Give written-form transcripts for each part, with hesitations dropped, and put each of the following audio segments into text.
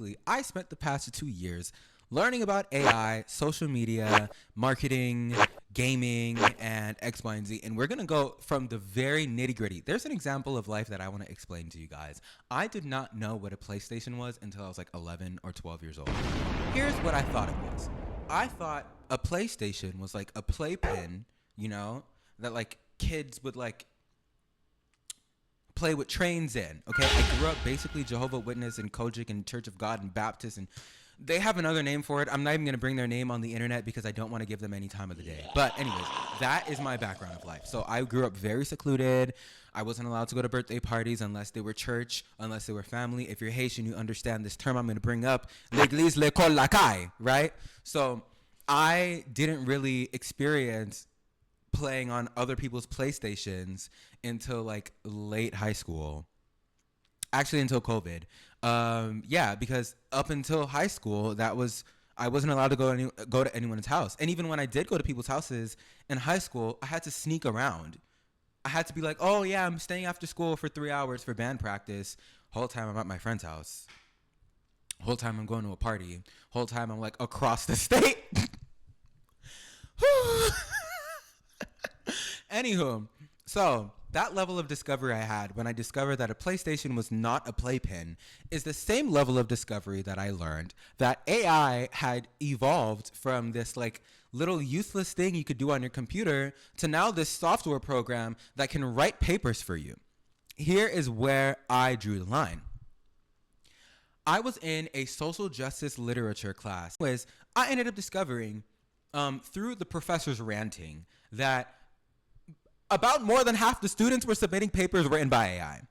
basically, I spent the past 2 years learning about AI, social media, marketing, gaming, and X, Y, and Z. And we're going to go from the very nitty gritty. There's an example of life that I want to explain to you guys. I did not know what a PlayStation was until I was like 11 or 12 years old. Here's what I thought it was. I thought a PlayStation was like a playpen, that like kids would like play with trains in. Okay, I grew up basically Jehovah Witness and Kojic and Church of God and Baptist, and they have another name for it. I'm not even going to bring their name on the internet because I don't want to give them any time of the day. But anyways, that is my background of life. So I grew up very secluded. I wasn't allowed to go to birthday parties unless they were church, unless they were family. If you're Haitian, you understand this term I'm going to bring up. L'église, l'école, la caille, right? So I didn't really experience playing on other people's PlayStations until like late high school. Actually, until COVID. Because up until high school, I wasn't allowed to go to anyone's house. And even when I did go to people's houses in high school, I had to sneak around. I had to be like, oh yeah, I'm staying after school for 3 hours for band practice. Whole time I'm at my friend's house. Whole time I'm going to a party. Whole time I'm like across the state. Anywho, so that level of discovery I had when I discovered that a PlayStation was not a playpen is the same level of discovery that I learned that AI had evolved from this like little useless thing you could do on your computer to now this software program that can write papers for you. Here is where I drew the line. I was in a social justice literature class. Anyways, I ended up discovering through the professor's ranting that about more than half the students were submitting papers written by AI.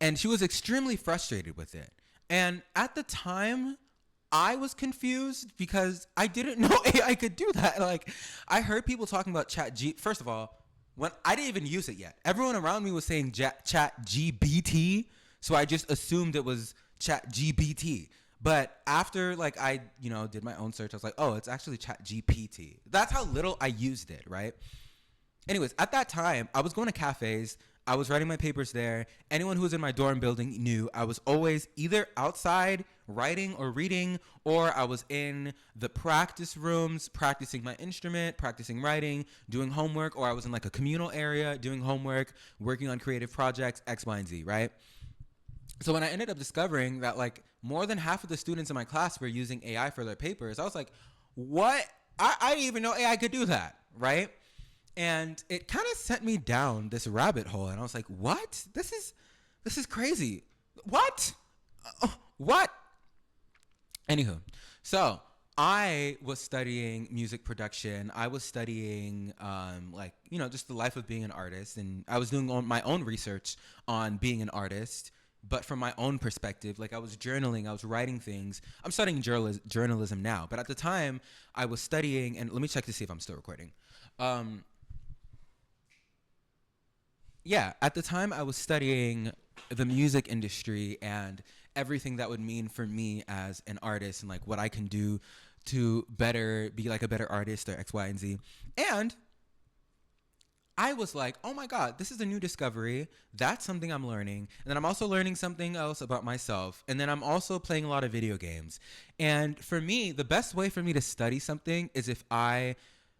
And she was extremely frustrated with it. And at the time, I was confused because I didn't know AI could do that. Like, I heard people talking about First of all, when I didn't even use it yet. Everyone around me was saying ChatGPT, so I just assumed it was ChatGPT. But after like I, did my own search, I was like, oh, it's actually ChatGPT. That's how little I used it, right? Anyways, at that time, I was going to cafes. I was writing my papers there. Anyone who was in my dorm building knew I was always either outside writing or reading, or I was in the practice rooms practicing my instrument, practicing writing, doing homework, or I was in like a communal area doing homework, working on creative projects, X, Y, and Z, right? So when I ended up discovering that like more than half of the students in my class were using AI for their papers, I was like, what? I didn't even know AI could do that, right? And it kind of sent me down this rabbit hole, and I was like, what? This is crazy. What? What? Anywho, so I was studying music production. I was studying, just the life of being an artist, and I was doing my own research on being an artist, but from my own perspective. Like, I was journaling, I was writing things. I'm studying journalism now, but at the time, I was studying, and let me check to see if I'm still recording. At the time I was studying the music industry and everything that would mean for me as an artist and like what I can do to be like a better artist or X, Y, and Z. And I was like, oh my God, this is a new discovery. That's something I'm learning. And then I'm also learning something else about myself. And then I'm also playing a lot of video games. And for me, the best way for me to study something is if I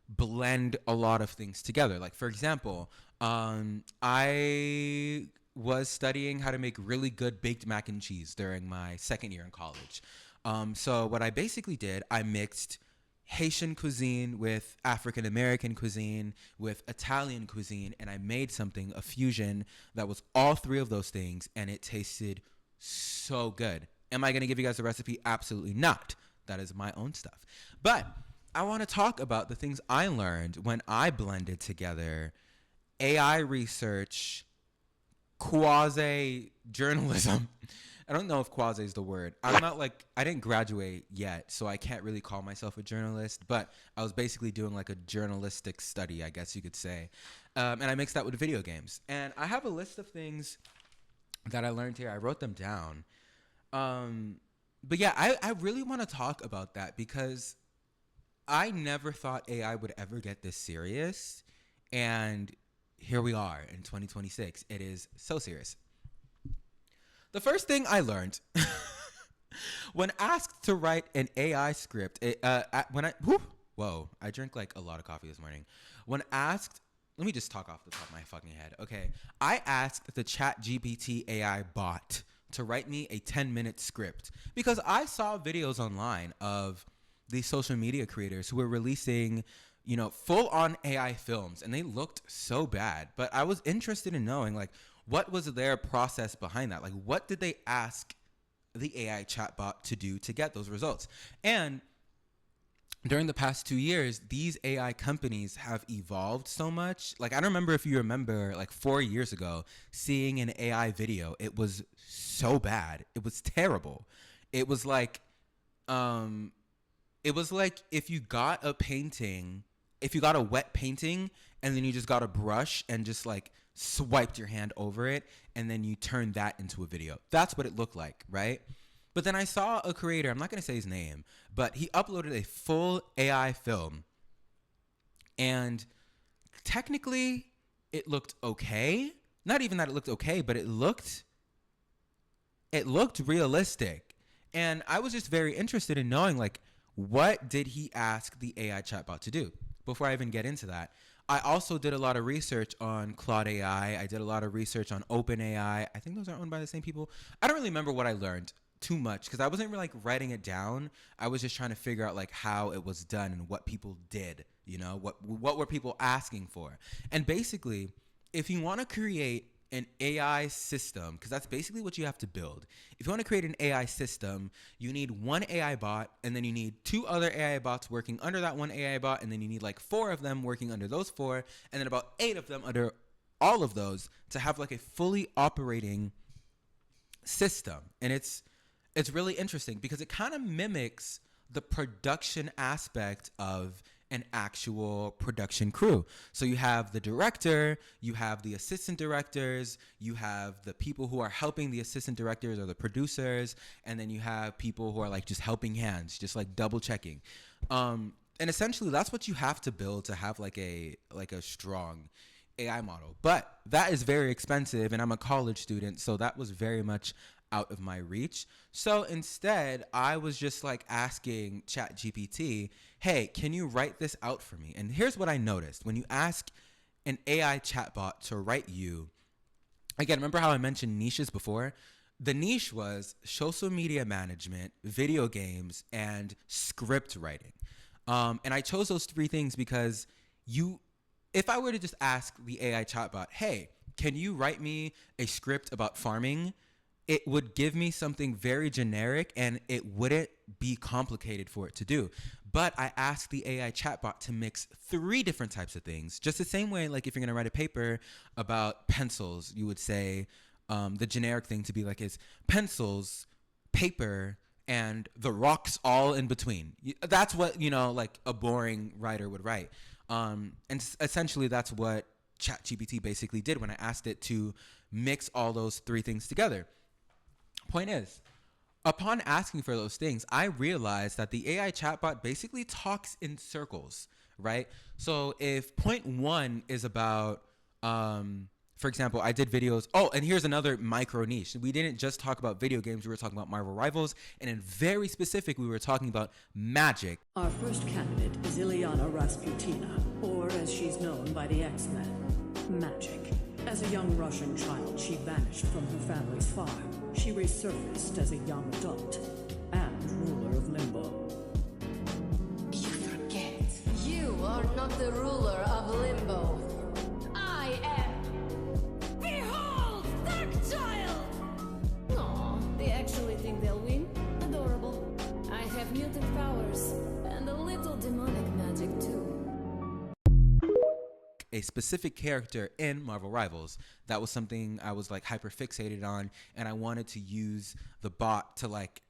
blend a lot of things together. Like, for example, I was studying how to make really good baked mac and cheese during my second year in college. So what I basically did, I mixed Haitian cuisine with African American cuisine with Italian cuisine, and I made a fusion that was all three of those things, and it tasted so good. Am I going to give you guys a recipe? Absolutely not. That is my own stuff. But I want to talk about the things I learned when I blended together AI research, quasi journalism. I don't know if quasi is the word. I didn't graduate yet, so I can't really call myself a journalist, but I was basically doing like a journalistic study, I guess you could say. And I mixed that with video games. And I have a list of things that I learned here. I wrote them down. But yeah, I really want to talk about that because I never thought AI would ever get this serious. And here we are in 2026. It is so serious. The first thing I learned When asked to write an AI script, whoa, I drank like a lot of coffee this morning. When asked, let me just talk off the top of my fucking head. Okay, I asked the Chat GPT AI bot to write me a 10-minute script because I saw videos online of these social media creators who were releasing, full on AI films, and they looked so bad. But I was interested in knowing, like, what was their process behind that? Like, what did they ask the AI chatbot to do to get those results? And during the past 2 years, these AI companies have evolved so much. Like, I don't remember if you remember, like 4 years ago, seeing an AI video. It was so bad. It was terrible. It was like, um, if you got if you got a wet painting and then you just got a brush and just like swiped your hand over it and then you turned that into a video. That's what it looked like, right? But then I saw a creator, I'm not going to say his name, but he uploaded a full AI film. And technically, it looked okay. Not even that it looked okay, but it looked realistic. And I was just very interested in knowing, like, what did he ask the AI chatbot to do? Before I even get into that, I also did a lot of research on Claude AI. I did a lot of research on OpenAI. I think those are owned by the same people. I don't really remember what I learned too much because I wasn't really like writing it down. I was just trying to figure out like how it was done and what people did, what were people asking for. And basically, if you want to create an AI system, because that's basically what you have to build. If you want to create an AI system, you need one AI bot, and then you need two other AI bots working under that one AI bot, and then you need like 4 of them working under those 4, and then about 8 of them under all of those to have like a fully operating system. And it's really interesting because it kind of mimics the production aspect of an actual production crew. So you have the director, you have the assistant directors, you have the people who are helping the assistant directors or the producers, and then you have people who are like just helping hands, just like double checking. And essentially that's what you have to build to have like a strong AI model. But that is very expensive, and I'm a college student, so that was very much out of my reach. So instead, I was just like asking ChatGPT, hey, can you write this out for me? And here's what I noticed. When you ask an AI chatbot to write you, again, remember how I mentioned niches before? The niche was social media management, video games, and script writing. And I chose those 3 things because if I were to just ask the AI chatbot, hey, can you write me a script about farming? It would give me something very generic and it wouldn't be complicated for it to do. But I asked the AI chatbot to mix 3 different types of things. Just the same way, like if you're going to write a paper about pencils, you would say the generic thing to be like is pencils, paper, and the rocks all in between. That's what, like a boring writer would write. And essentially that's what ChatGPT basically did when I asked it to mix all those 3 things together. Point is, upon asking for those things, I realized that the AI chatbot basically talks in circles, right? So if point 1 is about, for example, I did videos. Oh, and here's another micro niche. We didn't just talk about video games. We were talking about Marvel Rivals. And in very specific, we were talking about magic. Our first candidate is Ilyana Rasputina, or as she's known by the X-Men, Magic. As a young Russian child, she vanished from her family's farm. She resurfaced as a young adult and ruler of Limbo. You forget. You are not the ruler of Limbo. I am. Behold, Dark Child! Aw, they actually think they'll win? Adorable. I have mutant powers and a little demonic magic too. A specific character in Marvel Rivals. That was something I was like hyper fixated on, and I wanted to use the bot to like,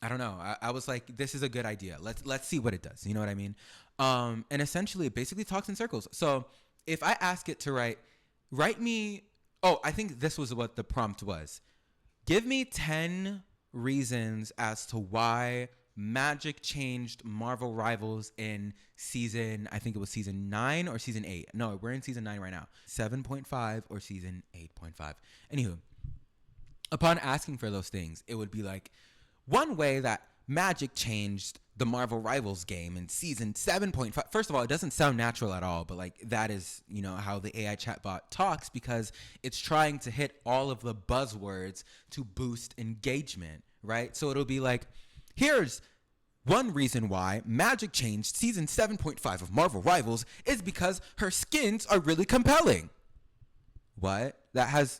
I don't know. I was like, this is a good idea. Let's see what it does. You know what I mean? And essentially, it basically talks in circles. So if I ask it to write me, I think this was what the prompt was. Give me 10 reasons as to why Magic changed Marvel Rivals in I think it was season 9 or season 8. No, we're in season 9 right now. 7.5 or season 8.5. Anywho, upon asking for those things, it would be like, one way that Magic changed the Marvel Rivals game in season 7.5. First of all, it doesn't sound natural at all, but like that is, how the AI chatbot talks, because it's trying to hit all of the buzzwords to boost engagement, right? So it'll be like, here's one reason why Magic changed season 7.5 of Marvel Rivals is because her skins are really compelling. What? The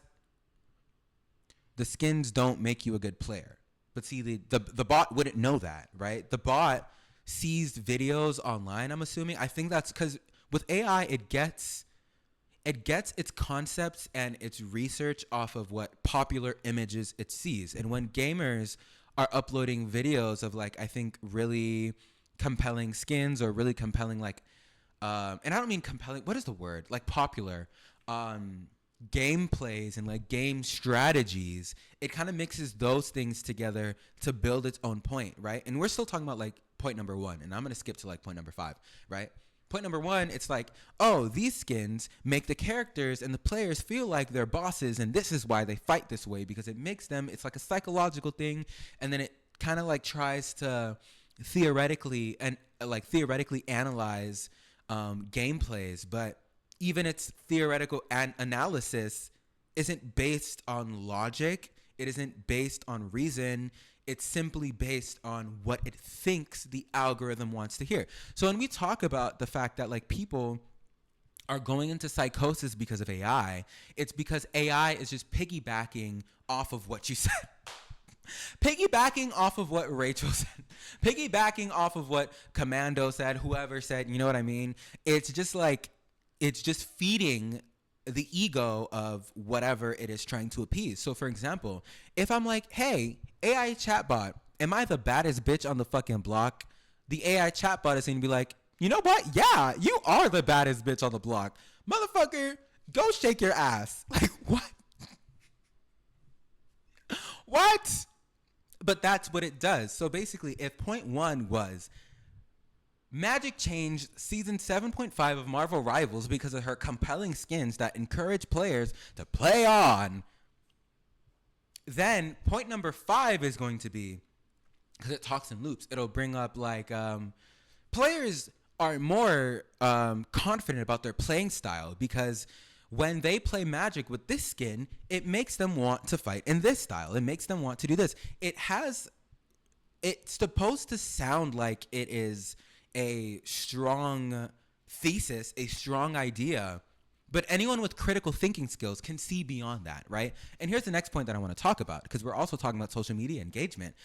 skins don't make you a good player. But see, the bot wouldn't know that, right? The bot sees videos online, I'm assuming. I think that's because with AI, it gets its concepts and its research off of what popular images it sees. And when gamers are uploading videos of, like, I think really compelling skins or really compelling, like, and I don't mean compelling, what is the word? Like popular, gameplays and like game strategies, it kind of mixes those things together to build its own point, right? And we're still talking about like point number 1, and I'm going to skip to like point number 5, right? Point number 1, it's like, oh, these skins make the characters and the players feel like they're bosses, and this is why they fight this way, because it makes them, it's like a psychological thing. And then it kind of like tries to theoretically analyze gameplays, but even its theoretical analysis isn't based on logic. It isn't based on reason. It's simply based on what it thinks the algorithm wants to hear. So when we talk about the fact that like people are going into psychosis because of AI, it's because AI is just piggybacking off of what you said. Piggybacking off of what Rachel said, piggybacking off of what Commando said, whoever said, you know what I mean? It's just feeding the ego of whatever it is trying to appease. So for example, if I'm like, hey, AI chatbot, am I the baddest bitch on the fucking block? The AI chatbot is going to be like, you know what? Yeah, you are the baddest bitch on the block. Motherfucker, go shake your ass. Like, what? What? But that's what it does. So basically, if point 1 was Magic changed season 7.5 of Marvel Rivals because of her compelling skins that encourage players to play on, then point number 5 is going to be, because it talks in loops, it'll bring up like players are more confident about their playing style because when they play Magic with this skin, it makes them want to fight in this style. It makes them want to do this. It's supposed to sound like it is a strong thesis, a strong idea, but anyone with critical thinking skills can see beyond that, right? And here's the next point that I want to talk about, because we're also talking about social media engagement.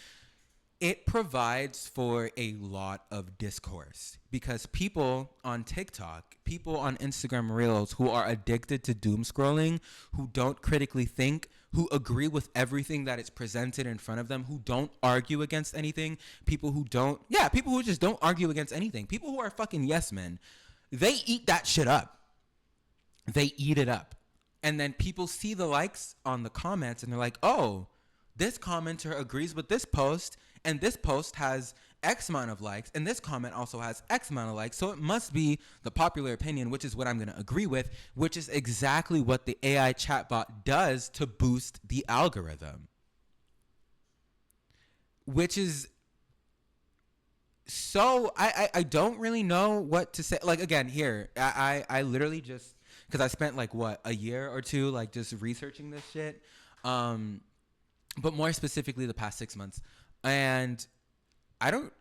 It provides for a lot of discourse because people on TikTok, people on Instagram Reels who are addicted to doom scrolling, who don't critically think, who agree with everything that is presented in front of them, who don't argue against anything, people who just don't argue against anything, people who are fucking yes men, they eat that shit up. They eat it up. And then people see the likes on the comments and they're like, oh, this commenter agrees with this post, and this post has X amount of likes, and this comment also has X amount of likes, so it must be the popular opinion, which is what I'm going to agree with, which is exactly what the AI chatbot does to boost the algorithm. Which is so, I don't really know what to say. Like, again, here, I literally just, because I spent like, what, a year or two, like, just researching this shit. But more specifically the past 6 months. And I don't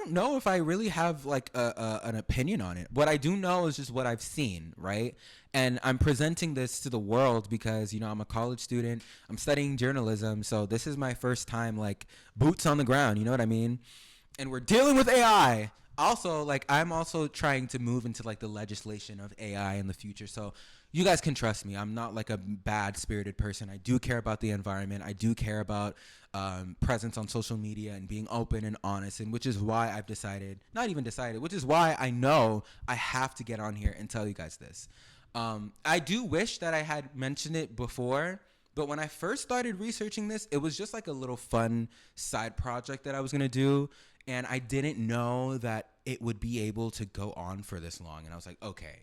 know if I really have like an opinion on it. What I do know is just what I've seen, right? And I'm presenting this to the world because, I'm a college student. I'm studying journalism. So this is my first time, like, boots on the ground. You know what I mean? And we're dealing with AI. Also, like, I'm also trying to move into like the legislation of AI in the future. So you guys can trust me. I'm not like a bad-spirited person. I do care about the environment. I do care about presence on social media and being open and honest, and which is why I've decided, not even decided, which is why I know I have to get on here and tell you guys this. I do wish that I had mentioned it before, but when I first started researching this, it was just like a little fun side project that I was going to do, and I didn't know that it would be able to go on for this long, and I was like, okay,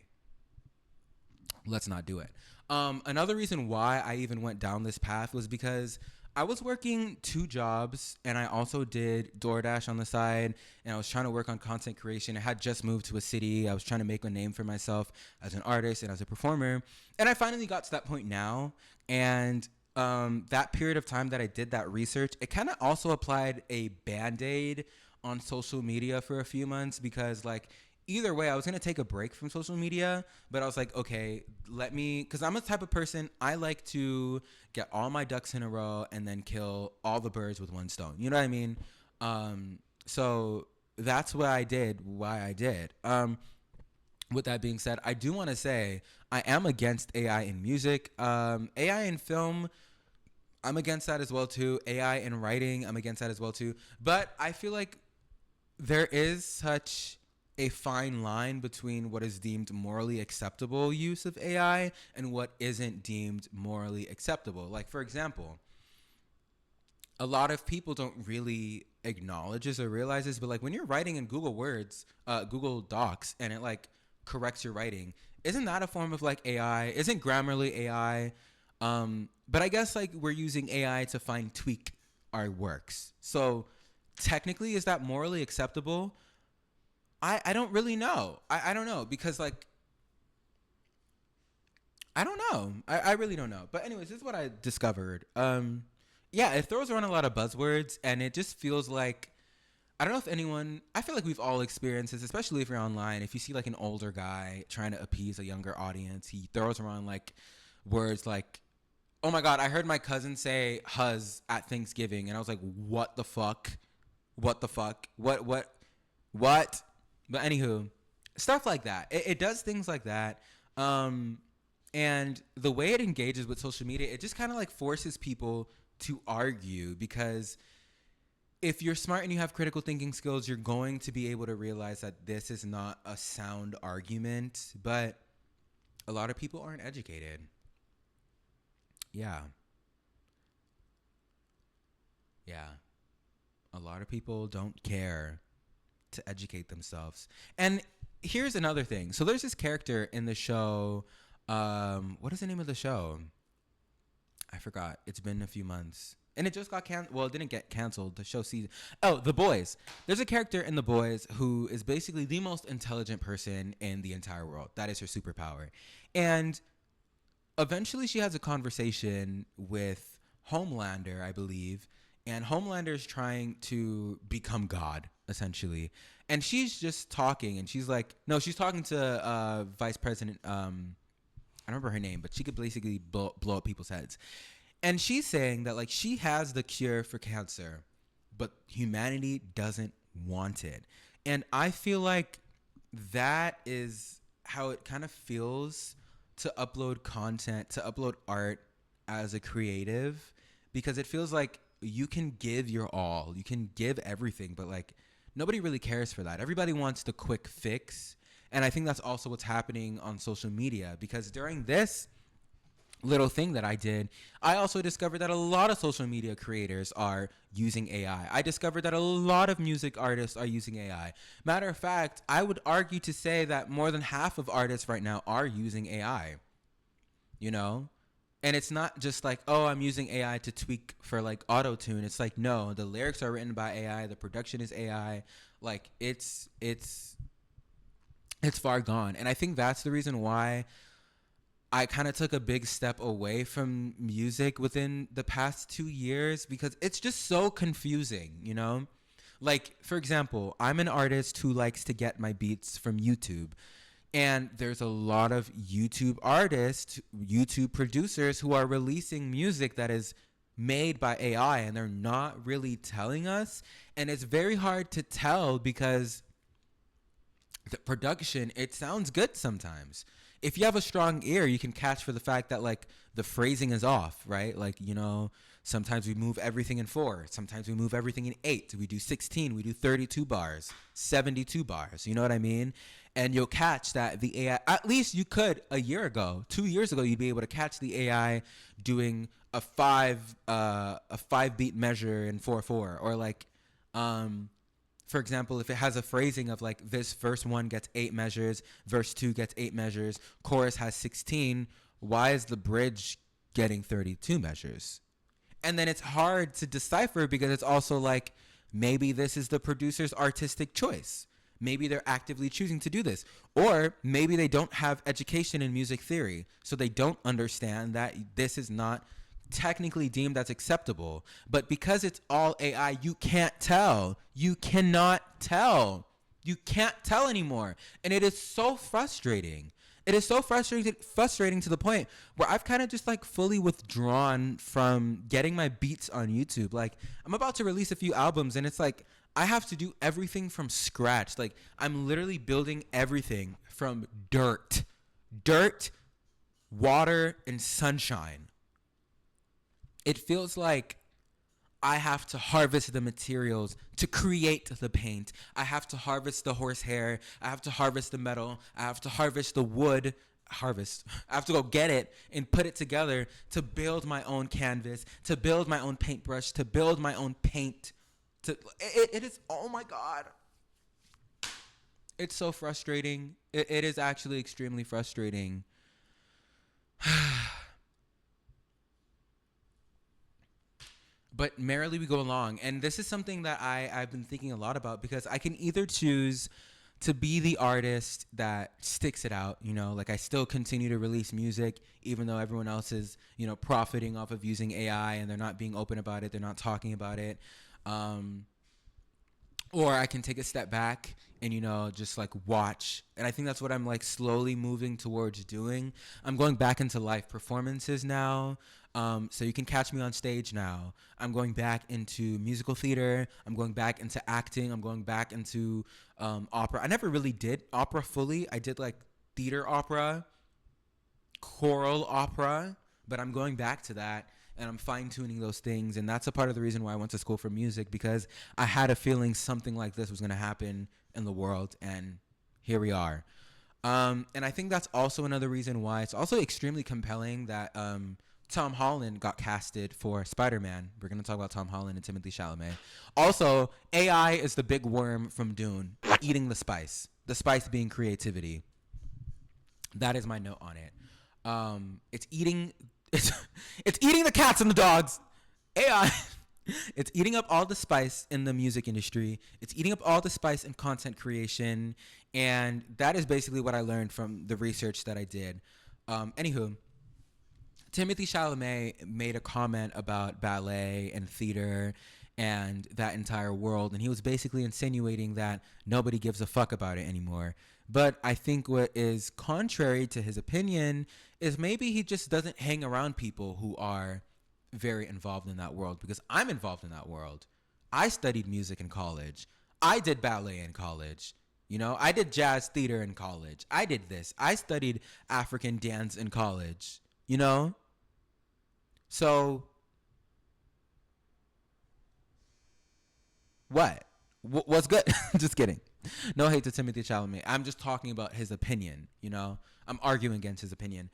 let's not do it. Another reason why I even went down this path was because I was working 2 jobs and I also did DoorDash on the side, and I was trying to work on content creation. I had just moved to a city. I was trying to make a name for myself as an artist and as a performer. And I finally got to that point now. And that period of time that I did that research, it kind of also applied a Band-Aid on social media for a few months, because like either way, I was going to take a break from social media, but I was like, okay, let me, because I'm a type of person, I like to get all my ducks in a row and then kill all the birds with one stone. You know what I mean? So that's what I did, why I did. With that being said, I do want to say I am against AI in music. AI in film, I'm against that as well too. AI in writing, I'm against that as well too. But I feel like there is such a fine line between what is deemed morally acceptable use of AI and what isn't deemed morally acceptable. Like, for example, a lot of people don't really acknowledge this or realize this, but like when you're writing in Google Words, Google Docs, and it like corrects your writing, isn't that a form of like AI? Isn't Grammarly AI? But I guess like we're using AI to fine tweak our works. So technically, is that morally acceptable? I don't really know. I don't know, because like I don't know. I really don't know. But anyways, this is what I discovered. Yeah, it throws around a lot of buzzwords, and it just feels like, I don't know if anyone, I feel like we've all experienced this, especially if you're online. If you see like an older guy trying to appease a younger audience, he throws around like words like, oh my God, I heard my cousin say huzz at Thanksgiving. And I was like, what the fuck? What the fuck? What? But anywho, stuff like that. It does things like that. And the way it engages with social media, it just kind of like forces people to argue, because if you're smart and you have critical thinking skills, you're going to be able to realize that this is not a sound argument. But a lot of people aren't educated. Yeah. A lot of people don't care to educate themselves. And here's another thing. So there's this character in the show. What is the name of the show? I forgot. It's been a few months. And it just got canceled. Well, it didn't get canceled. The show season. Oh, The Boys. There's a character in The Boys who is basically the most intelligent person in the entire world. That is her superpower. And eventually she has a conversation with Homelander, I believe. And Homelander is trying to become God, essentially. And she's just talking, and she's like, no, she's talking to Vice President, I don't remember her name, but she could basically blow up people's heads. And she's saying that like she has the cure for cancer, but humanity doesn't want it. And I feel like that is how it kind of feels to upload content, to upload art as a creative, because it feels like you can give your all, you can give everything, but like nobody really cares for that. Everybody wants the quick fix. And I think that's also what's happening on social media, because during this little thing that I did, I also discovered that a lot of social media creators are using AI. I discovered that a lot of music artists are using AI. Matter of fact, I would argue to say that more than half of artists right now are using AI, you know? And it's not just like, oh, I'm using AI to tweak for like auto tune. It's like, no, the lyrics are written by AI. The production is AI. Like it's far gone. And I think that's the reason why I kind of took a big step away from music within the past 2 years, because it's just so confusing, you know? Like, for example, I'm an artist who likes to get my beats from YouTube. And there's a lot of YouTube artists, YouTube producers who are releasing music that is made by AI, and they're not really telling us. And it's very hard to tell, because the production, it sounds good sometimes. If you have a strong ear, you can catch for the fact that like the phrasing is off, right? Like, you know, sometimes we move everything in 4, sometimes we move everything in 8, we do 16, we do 32 bars, 72 bars, you know what I mean? And you'll catch that the AI, at least you could a year ago, 2 years ago, you'd be able to catch the AI doing a 5 beat measure in 4/4, or like, for example, if it has a phrasing of like this verse 1 gets 8 measures, verse 2 gets 8 measures, chorus has 16, why is the bridge getting 32 measures? And then it's hard to decipher because it's also like, maybe this is the producer's artistic choice. Maybe they're actively choosing to do this. Or maybe they don't have education in music theory, so they don't understand that this is not technically deemed as acceptable. But because it's all AI, you can't tell. You cannot tell. You can't tell anymore. And it is so frustrating. It is so frustrating to the point where I've kind of just like fully withdrawn from getting my beats on YouTube. Like, I'm about to release a few albums and it's like I have to do everything from scratch. Like, I'm literally building everything from dirt, water, and sunshine. It feels like I have to harvest the materials to create the paint. I have to harvest the horsehair. I have to harvest the metal. I have to harvest the wood. I have to go get it and put it together to build my own canvas, to build my own paintbrush, to build my own paint. It is, oh my God. It's so frustrating. It is actually extremely frustrating. But merrily we go along. And this is something that I've been thinking a lot about, because I can either choose to be the artist that sticks it out, you know, like I still continue to release music, even though everyone else is, you know, profiting off of using AI and they're not being open about it. They're not talking about it. Or I can take a step back and, you know, just like watch. And I think that's what I'm like slowly moving towards doing. I'm going back into live performances now. So you can catch me on stage now. I'm going back into musical theater. I'm going back into acting. I'm going back into opera. I never really did opera fully. I did like theater opera, choral opera, but I'm going back to that. And I'm fine-tuning those things. And that's a part of the reason why I went to school for music, because I had a feeling something like this was going to happen in the world. And here we are. And I think that's also another reason why it's also extremely compelling that Tom Holland got casted for Spider-Man. We're going to talk about Tom Holland and Timothée Chalamet. Also, AI is the big worm from Dune, eating the spice being creativity. That is my note on it. It's eating the cats and the dogs. AI. It's eating up all the spice in the music industry. It's eating up all the spice in content creation. And that is basically what I learned from the research that I did. Anywho, Timothée Chalamet made a comment about ballet and theater and that entire world. And he was basically insinuating that nobody gives a fuck about it anymore. But I think what is contrary to his opinion is maybe he just doesn't hang around people who are very involved in that world, because I'm involved in that world. I studied music in college. I did ballet in college. You know, I did jazz theater in college. I did this. I studied African dance in college, you know? So what? What's good? Just kidding. No hate to Timothée Chalamet. I'm just talking about his opinion, you know? I'm arguing against his opinion.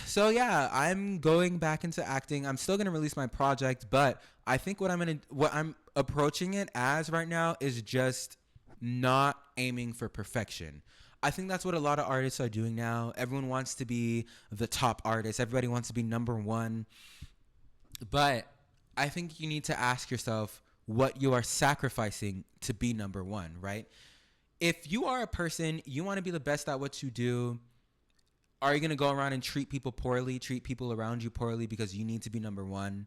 So yeah, I'm going back into acting. I'm still going to release my project, but I think what I'm approaching it as right now is just not aiming for perfection. I think that's what a lot of artists are doing now. Everyone wants to be the top artist. Everybody wants to be number one. But I think you need to ask yourself what you are sacrificing to be number one, right? If you are a person, you want to be the best at what you do, are you going to go around and treat people poorly, treat people around you poorly because you need to be number one?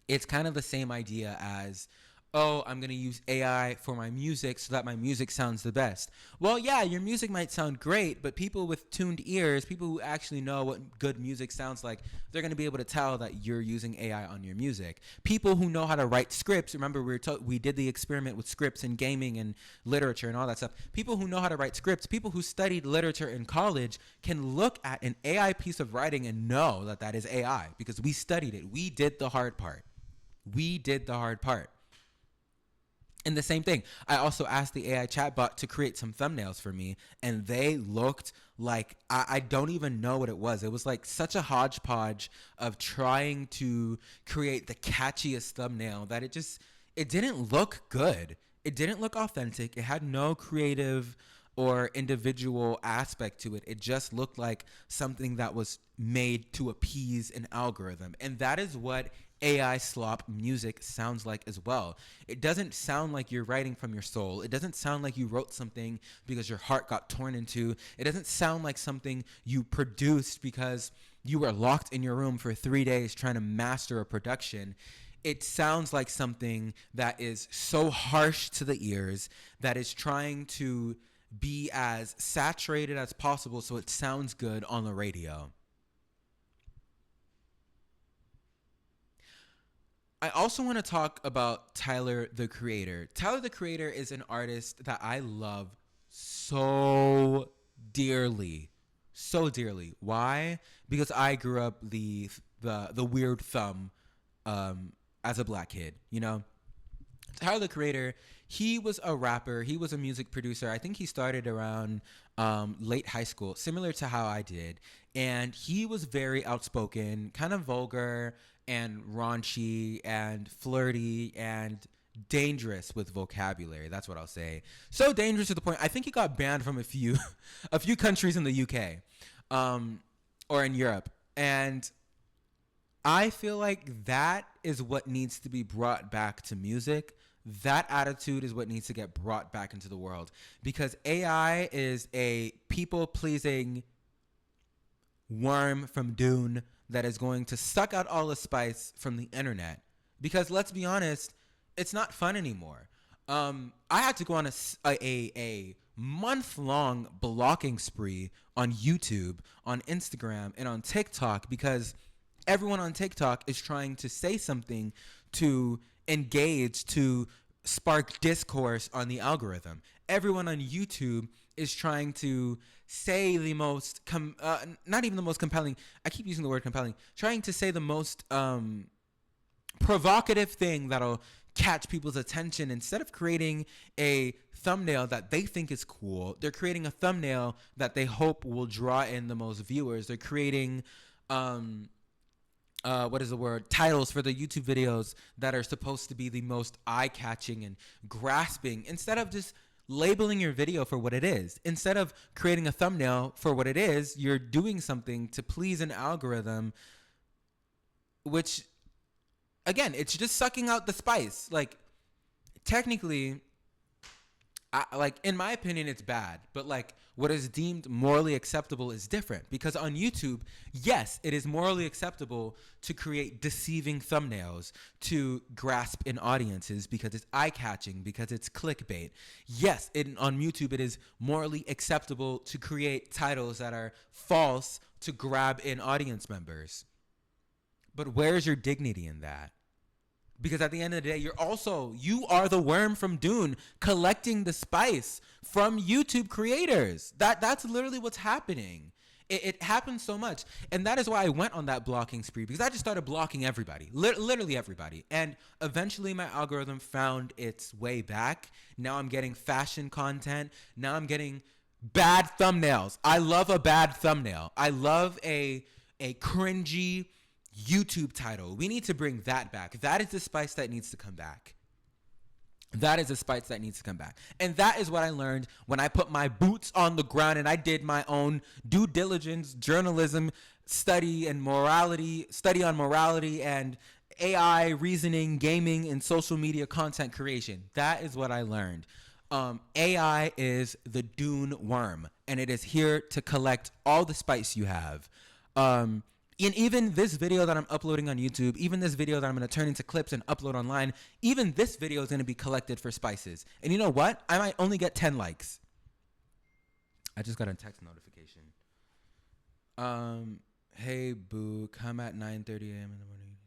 It's kind of the same idea as, oh, I'm going to use AI for my music so that my music sounds the best. Well, yeah, your music might sound great, but people with tuned ears, people who actually know what good music sounds like, they're going to be able to tell that you're using AI on your music. People who know how to write scripts, remember we did the experiment with scripts in gaming and literature and all that stuff. People who know how to write scripts, people who studied literature in college can look at an AI piece of writing and know that that is AI because we studied it. We did the hard part. And the same thing, I also asked the AI chatbot to create some thumbnails for me, and they looked like, I don't even know what it was. It was like such a hodgepodge of trying to create the catchiest thumbnail that it didn't look good. It didn't look authentic. It had no creative or individual aspect to it. It just looked like something that was made to appease an algorithm. And that is what AI slop music sounds like as well. It doesn't sound like you're writing from your soul. It doesn't sound like you wrote something because your heart got torn into. It doesn't sound like something you produced because you were locked in your room for 3 days trying to master a production. It sounds like something that is so harsh to the ears, that is trying to be as saturated as possible so it sounds good on the radio. I also want to talk about Tyler, the Creator. Tyler, the Creator is an artist that I love so dearly. So dearly. Why? Because I grew up the weird thumb as a black kid, you know? Tyler, the Creator, he was a rapper. He was a music producer. I think he started around late high school, similar to how I did. And he was very outspoken, kind of vulgar and raunchy and flirty and dangerous with vocabulary. That's what I'll say. So dangerous to the point I think he got banned from a few countries in the UK or in Europe. And I feel like that is what needs to be brought back to music. That attitude is what needs to get brought back into the world, because AI is a people-pleasing worm from Dune that is going to suck out all the spice from the internet. Because let's be honest, it's not fun anymore. I had to go on a month-long blocking spree on YouTube, on Instagram, and on TikTok, because everyone on TikTok is trying to say something to engage, to spark discourse on the algorithm. Everyone on YouTube is trying to say the most, not even the most compelling, I keep using the word compelling, trying to say the most provocative thing that'll catch people's attention. Instead of creating a thumbnail that they think is cool, they're creating a thumbnail that they hope will draw in the most viewers. They're creating titles for the YouTube videos that are supposed to be the most eye-catching and grasping, instead of just labeling your video for what it is. Instead of creating a thumbnail for what it is, you're doing something to please an algorithm, which, again, it's just sucking out the spice. Like, technically, in my opinion, it's bad, but what is deemed morally acceptable is different, because on YouTube, yes, it is morally acceptable to create deceiving thumbnails to grasp in audiences because it's eye-catching, because it's clickbait. Yes, on YouTube, it is morally acceptable to create titles that are false to grab in audience members. But where's your dignity in that? Because at the end of the day, you are the worm from Dune collecting the spice from YouTube creators. That's literally what's happening. It happens so much. And that is why I went on that blocking spree, because I just started blocking everybody, literally everybody. And eventually my algorithm found its way back. Now I'm getting fashion content. Now I'm getting bad thumbnails. I love a bad thumbnail. I love a cringy YouTube title. We need to bring that back. That is the spice that needs to come back. That is the spice that needs to come back. And that is what I learned when I put my boots on the ground and I did my own due diligence, journalism, study on morality and AI, reasoning, gaming, and social media content creation. That is what I learned. AI is the Dune worm, and it is here to collect all the spice you have. And even this video that I'm uploading on YouTube, even this video that I'm going to turn into clips and upload online, even this video is going to be collected for spices. And you know what? I might only get 10 likes. I just got a text notification. Hey, boo, come at 9:30 a.m. in the morning.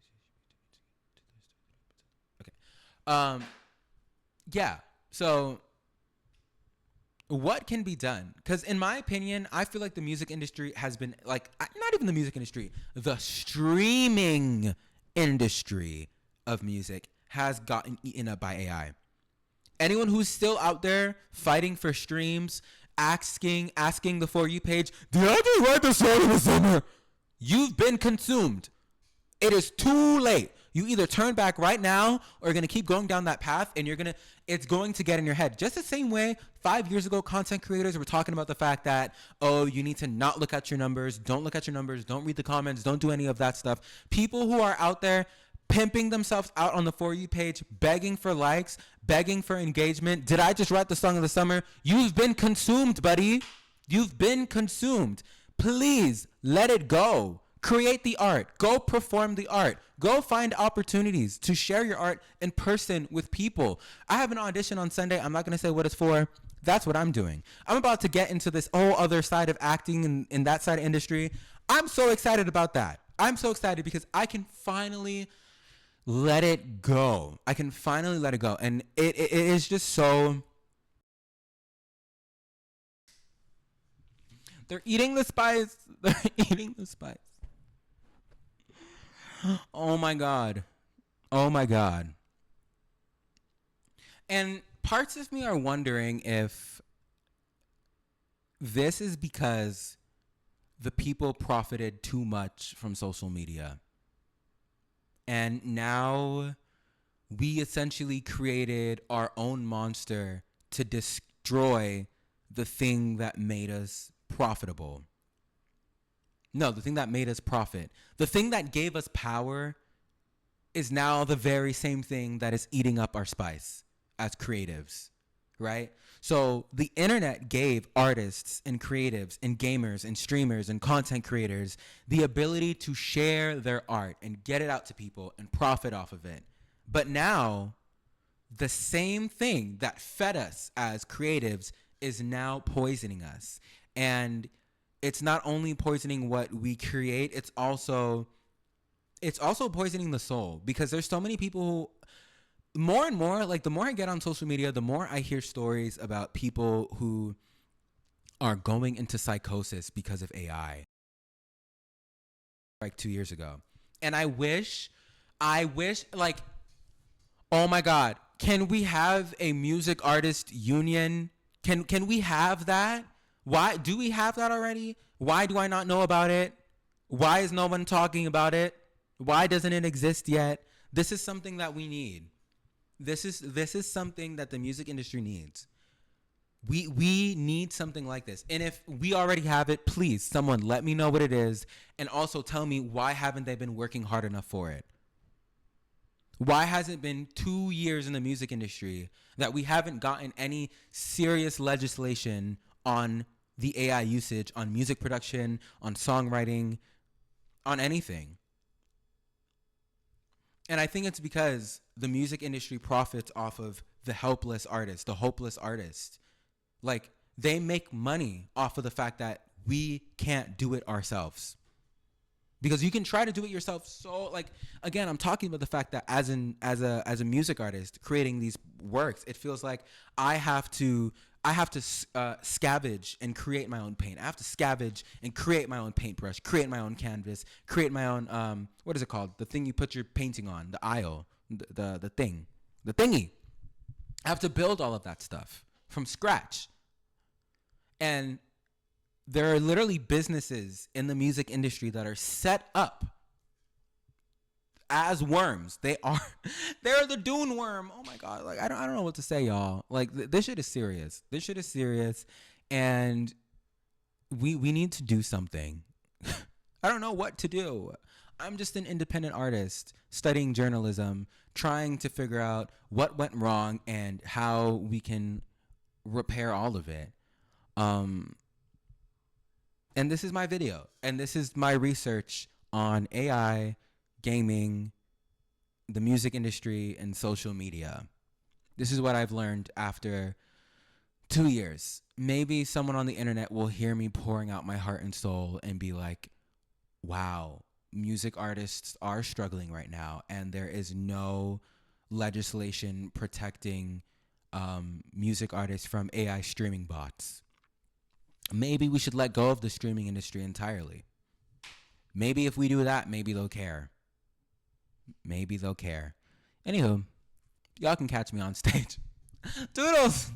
Okay. Yeah. So what can be done? Because in my opinion, I feel like the music industry has been not even the music industry, the streaming industry of music has gotten eaten up by AI. Anyone who's still out there fighting for streams, asking the For You page, did I just write the song in the summer? You've been consumed. It is too late. You either turn back right now or you're going to keep going down that path, and it's going to get in your head. Just the same way 5 years ago, content creators were talking about the fact that, oh, you need to not look at your numbers. Don't look at your numbers. Don't read the comments. Don't do any of that stuff. People who are out there pimping themselves out on the For You page, begging for likes, begging for engagement. Did I just write the song of the summer? You've been consumed, buddy. You've been consumed. Please let it go. Create the art. Go perform the art. Go find opportunities to share your art in person with people. I have an audition on Sunday. I'm not going to say what it's for. That's what I'm doing. I'm about to get into this whole other side of acting in that side of industry. I'm so excited about that. I'm so excited because I can finally let it go. I can finally let it go. And it is just so... They're eating the spice. They're eating the spice. Oh my God. Oh my God. And parts of me are wondering if this is because the people profited too much from social media. And now we essentially created our own monster to destroy the thing that made us profitable. No, the thing that made us profit. The thing that gave us power is now the very same thing that is eating up our spice as creatives, right? So the internet gave artists and creatives and gamers and streamers and content creators the ability to share their art and get it out to people and profit off of it. But now the same thing that fed us as creatives is now poisoning us. And it's not only poisoning what we create, it's also poisoning the soul, because there's so many people who, more and more, like the more I get on social media, the more I hear stories about people who are going into psychosis because of AI. Like 2 years ago. And I wish like, oh my God, can we have a music artist union? Can we have that? Why do we have that already? Why do I not know about it? Why is no one talking about it? Why doesn't it exist yet? This is something that we need. This is something that the music industry needs. We need something like this. And if we already have it, please, someone let me know what it is, and also tell me, why haven't they been working hard enough for it? Why has it been 2 years in the music industry that we haven't gotten any serious legislation on the AI usage, on music production, on songwriting, on anything? And I think it's because the music industry profits off of the helpless artist, the hopeless artist. Like, they make money off of the fact that we can't do it ourselves. Because you can try to do it yourself. So, like, again, I'm talking about the fact that as a music artist creating these works, it feels like I have to scavenge and create my own paint. I have to scavenge and create my own paintbrush, create my own canvas, create my own what is it called? The thing you put your painting on, the aisle, the thingy. I have to build all of that stuff from scratch. And there are literally businesses in the music industry that are set up as worms. They're the Dune worm. Oh my God. Like, I don't know what to say, y'all. Like, this shit is serious. This shit is serious. And we need to do something. I don't know what to do. I'm just an independent artist studying journalism, trying to figure out what went wrong and how we can repair all of it. And this is my video, and this is my research on AI, gaming, the music industry, and social media. This is what I've learned after 2 years. Maybe someone on the internet will hear me pouring out my heart and soul and be like, wow, music artists are struggling right now, and there is no legislation protecting music artists from AI streaming bots. Maybe we should let go of the streaming industry entirely. Maybe if we do that, maybe they'll care. Maybe they'll care. Anywho, y'all can catch me on stage. Toodles!